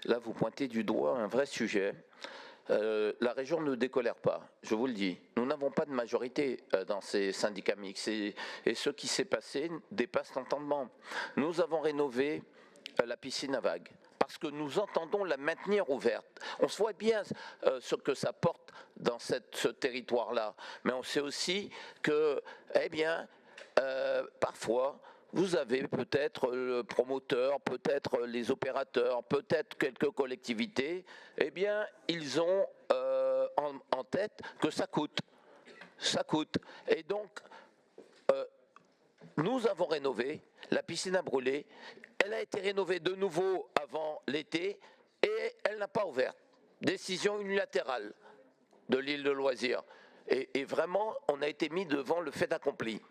Là, vous pointez du doigt un vrai sujet. La région ne décolère pas, je vous le dis. Nous n'avons pas de majorité dans ces syndicats mixtes et ce qui s'est passé dépasse l'entendement. Nous avons rénové la piscine à vagues parce que nous entendons la maintenir ouverte. On se voit bien ce que ça porte dans ce territoire-là, mais on sait aussi que, eh bien, parfois, vous avez peut-être le promoteur, peut-être les opérateurs, peut-être quelques collectivités, eh bien, ils ont en tête que ça coûte. Ça coûte. Et donc, nous avons rénové, la piscine a brûlé, elle a été rénovée de nouveau avant l'été et elle n'a pas ouvert. Décision unilatérale de l'île de loisirs. Et vraiment, on a été mis devant le fait accompli.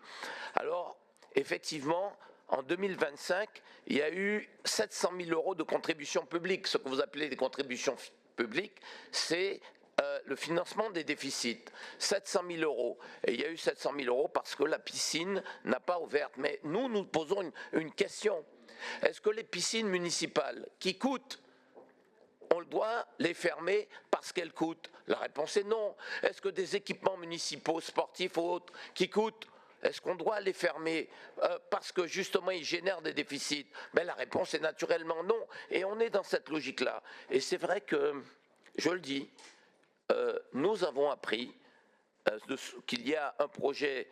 Alors, effectivement, en 2025, il y a eu 700 000 € de contributions publiques. Ce que vous appelez des contributions publiques, c'est le financement des déficits. 700 000 €. Et il y a eu 700 000 € parce que la piscine n'a pas ouvert. Mais nous, nous posons une question. Est-ce que les piscines municipales qui coûtent, on doit les fermer parce qu'elles coûtent? La réponse est non. Est-ce que des équipements municipaux, sportifs ou autres, qui coûtent, est-ce qu'on doit les fermer parce que justement ils génèrent des déficits? Ben, la réponse est naturellement non. Et on est dans cette logique-là. Et c'est vrai que, je le dis, nous avons appris qu'il y a un projet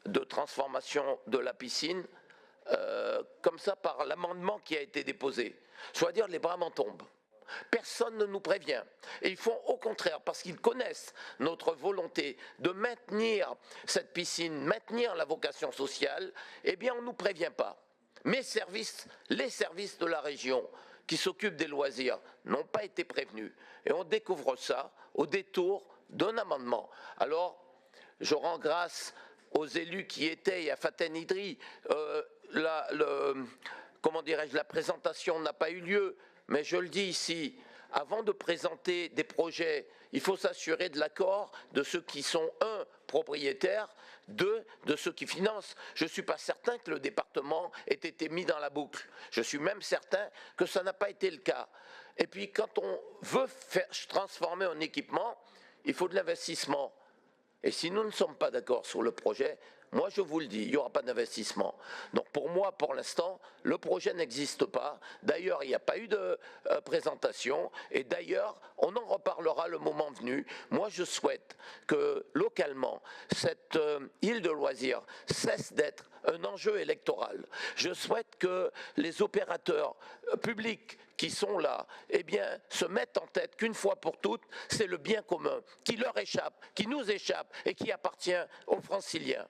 de transformation de la piscine comme ça par l'amendement qui a été déposé. Soit dire les bras m'en tombent. Personne ne nous prévient. Et ils font au contraire, parce qu'ils connaissent notre volonté de maintenir cette piscine, maintenir la vocation sociale, eh bien on ne nous prévient pas. Les services de la région qui s'occupent des loisirs n'ont pas été prévenus. Et on découvre ça au détour d'un amendement. Alors, je rends grâce aux élus qui étaient à Faten Idri. Comment dirais-je, la présentation n'a pas eu lieu. Mais je le dis ici, avant de présenter des projets, il faut s'assurer de l'accord de ceux qui sont, un, propriétaires, deux, de ceux qui financent. Je ne suis pas certain que le département ait été mis dans la boucle. Je suis même certain que ça n'a pas été le cas. Et puis quand on veut transformer un équipement, il faut de l'investissement. Et si nous ne sommes pas d'accord sur le projet, moi je vous le dis, il n'y aura pas d'investissement. Donc pour moi, pour l'instant, le projet n'existe pas. D'ailleurs, il n'y a pas eu de présentation. Et d'ailleurs, on en reparlera le moment venu. Moi je souhaite que localement, cette île de loisirs cesse d'être un enjeu électoral. Je souhaite que les opérateurs publics qui sont là, eh bien, se mettent en tête qu'une fois pour toutes, c'est le bien commun qui leur échappe, qui nous échappe et qui appartient aux Franciliens.